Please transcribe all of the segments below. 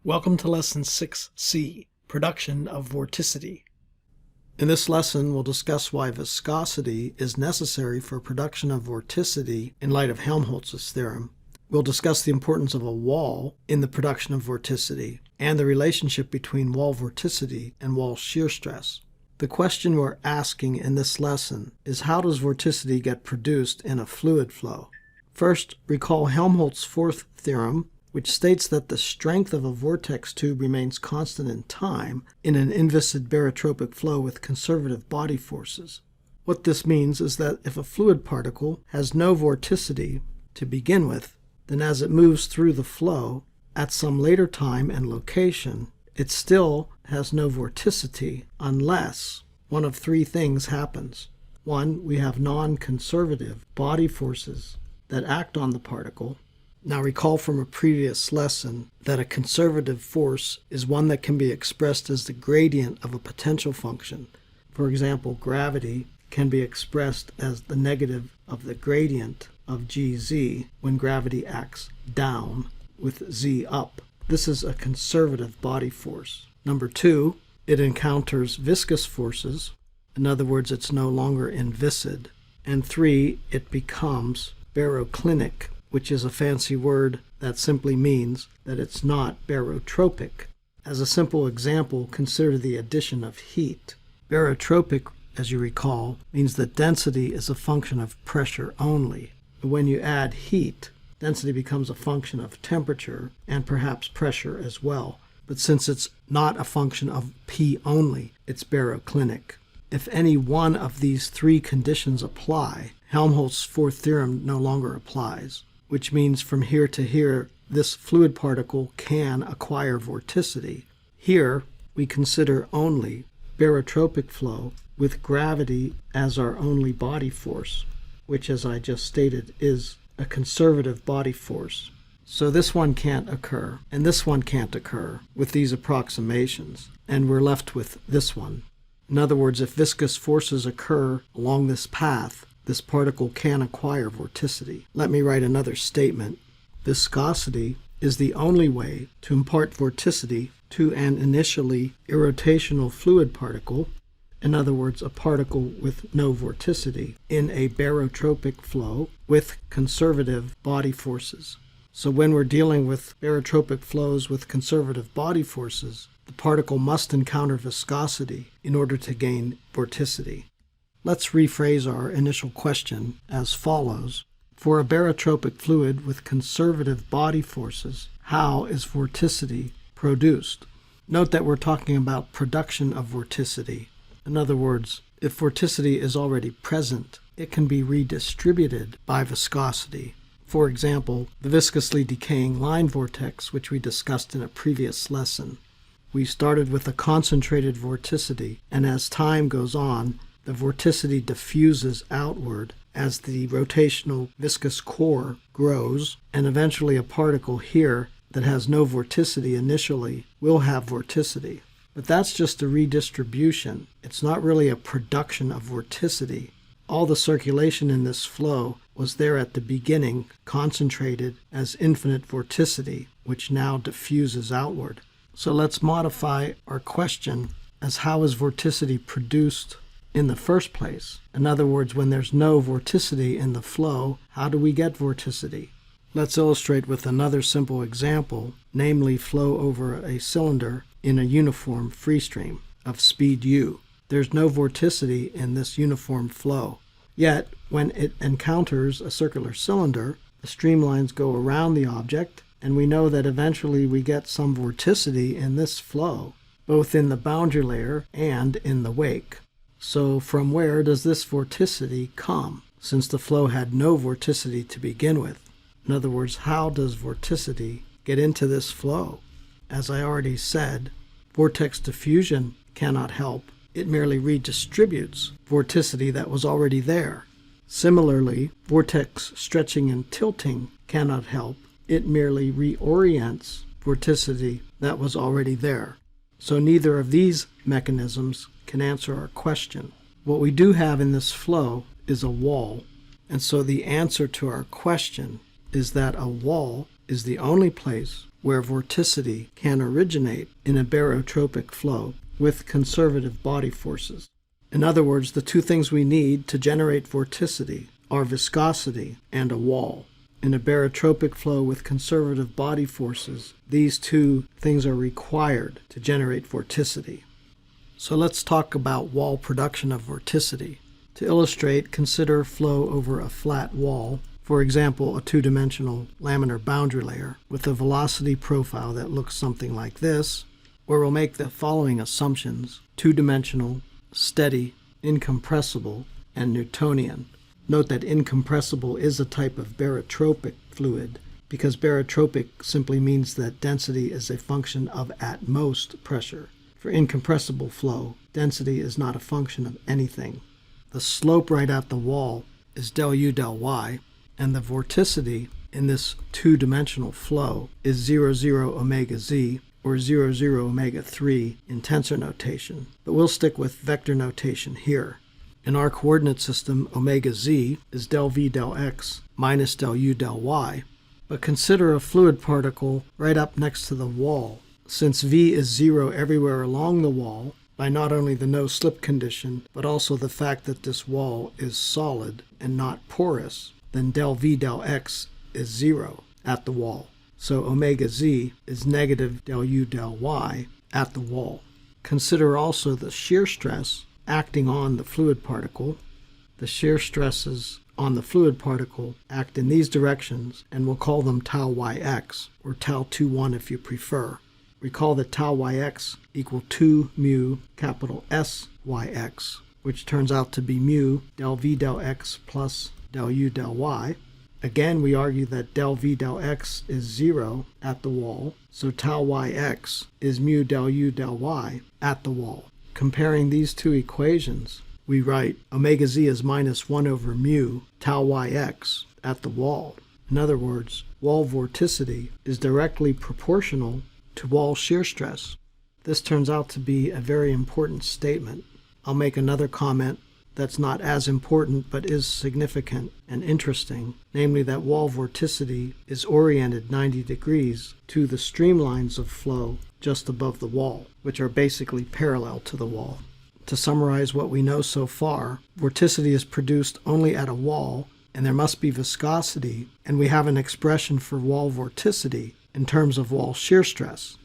Welcome to Lesson 6C, Production of Vorticity. In this lesson, we'll discuss why viscosity is necessary for production of vorticity in light of Helmholtz's theorem. We'll discuss the importance of a wall in the production of vorticity and the relationship between wall vorticity and wall shear stress. The question we're asking in this lesson is, how does vorticity get produced in a fluid flow? First, recall Helmholtz's fourth theorem, which states that the strength of a vortex tube remains constant in time in an inviscid barotropic flow with conservative body forces. What this means is that if a fluid particle has no vorticity to begin with, then as it moves through the flow, at some later time and location, it still has no vorticity unless one of three things happens. One, we have non-conservative body forces that act on the particle. Now recall from a previous lesson that a conservative force is one that can be expressed as the gradient of a potential function. For example, gravity can be expressed as the negative of the gradient of gz when gravity acts down with z up. This is a conservative body force. Number two, it encounters viscous forces. In other words, it's no longer inviscid. And three, it becomes baroclinic, which is a fancy word that simply means that it's not barotropic. As a simple example, consider the addition of heat. Barotropic, as you recall, means that density is a function of pressure only. But when you add heat, density becomes a function of temperature and perhaps pressure as well. But since it's not a function of P only, it's baroclinic. If any one of these three conditions apply, Helmholtz's fourth theorem no longer applies, which means from here to here, this fluid particle can acquire vorticity. Here, we consider only barotropic flow with gravity as our only body force, which, as I just stated, is a conservative body force. So this one can't occur, and this one can't occur with these approximations, and we're left with this one. In other words, if viscous forces occur along this path, this particle can acquire vorticity. Let me write another statement. Viscosity is the only way to impart vorticity to an initially irrotational fluid particle, in other words, a particle with no vorticity, in a barotropic flow with conservative body forces. So when we're dealing with barotropic flows with conservative body forces, the particle must encounter viscosity in order to gain vorticity. Let's rephrase our initial question as follows. For a barotropic fluid with conservative body forces, how is vorticity produced? Note that we're talking about production of vorticity. In other words, if vorticity is already present, it can be redistributed by viscosity. For example, the viscously decaying line vortex, which we discussed in a previous lesson. We started with a concentrated vorticity, and as time goes on, the vorticity diffuses outward as the rotational viscous core grows, and eventually a particle here that has no vorticity initially will have vorticity. But that's just a redistribution. It's not really a production of vorticity. All the circulation in this flow was there at the beginning, concentrated as infinite vorticity, which now diffuses outward. So let's modify our question as, how is vorticity produced in the first place? In other words, when there's no vorticity in the flow, how do we get vorticity? Let's illustrate with another simple example, namely flow over a cylinder in a uniform free stream of speed u. There's no vorticity in this uniform flow. Yet, when it encounters a circular cylinder, the streamlines go around the object, and we know that eventually we get some vorticity in this flow, both in the boundary layer and in the wake. So from where does this vorticity come, since the flow had no vorticity to begin with? In other words, how does vorticity get into this flow? As I already said, vortex diffusion cannot help. It merely redistributes vorticity that was already there. Similarly, vortex stretching and tilting cannot help. It merely reorients vorticity that was already there. So neither of these mechanisms can answer our question. What we do have in this flow is a wall, and so the answer to our question is that a wall is the only place where vorticity can originate in a barotropic flow with conservative body forces. In other words, the two things we need to generate vorticity are viscosity and a wall. In a barotropic flow with conservative body forces, these two things are required to generate vorticity. So let's talk about wall production of vorticity. To illustrate, consider flow over a flat wall, for example, a two-dimensional laminar boundary layer with a velocity profile that looks something like this, where we'll make the following assumptions: two-dimensional, steady, incompressible, and Newtonian. Note that incompressible is a type of barotropic fluid, because barotropic simply means that density is a function of at most pressure. For incompressible flow, density is not a function of anything. The slope right at the wall is del u del y, and the vorticity in this two-dimensional flow is 0, 0 omega z, or 0, 0 omega 3 in tensor notation, but we'll stick with vector notation here. In our coordinate system, omega z is del v del x minus del u del y, but consider a fluid particle right up next to the wall. Since v is 0 everywhere along the wall, by not only the no-slip condition, but also the fact that this wall is solid and not porous, then del v del x is 0 at the wall. So omega z is negative del u del y at the wall. Consider also the shear stress acting on the fluid particle. The shear stresses on the fluid particle act in these directions, and we'll call them tau yx, or tau 21 if you prefer. Recall that tau yx equal 2 mu capital S yx, which turns out to be mu del v del x plus del u del y. Again, we argue that del v del x is 0 at the wall, so tau yx is mu del u del y at the wall. Comparing these two equations, we write omega z is minus 1 over mu tau yx at the wall. In other words, wall vorticity is directly proportional to wall shear stress. This turns out to be a very important statement. I'll make another comment that's not as important but is significant and interesting, namely that wall vorticity is oriented 90 degrees to the streamlines of flow just above the wall, which are basically parallel to the wall. To summarize what we know so far, vorticity is produced only at a wall, and there must be viscosity, and we have an expression for wall vorticity in terms of wall shear stress.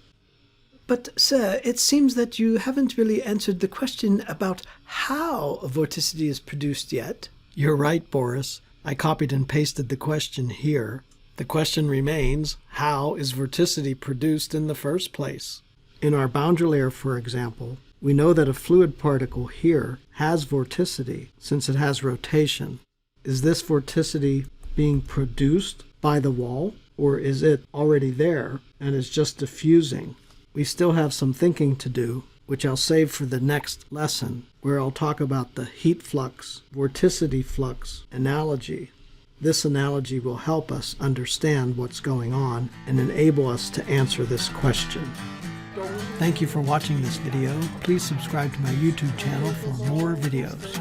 But, sir, it seems that you haven't really answered the question about how vorticity is produced yet. You're right, Boris. I copied and pasted the question here. The question remains, how is vorticity produced in the first place? In our boundary layer, for example, we know that a fluid particle here has vorticity since it has rotation. Is this vorticity being produced by the wall, or is it already there and is just diffusing? We still have some thinking to do, which I'll save for the next lesson, where I'll talk about the heat flux, vorticity flux analogy. This analogy will help us understand what's going on and enable us to answer this question. Thank you for watching this video. Please subscribe to my YouTube channel for more videos.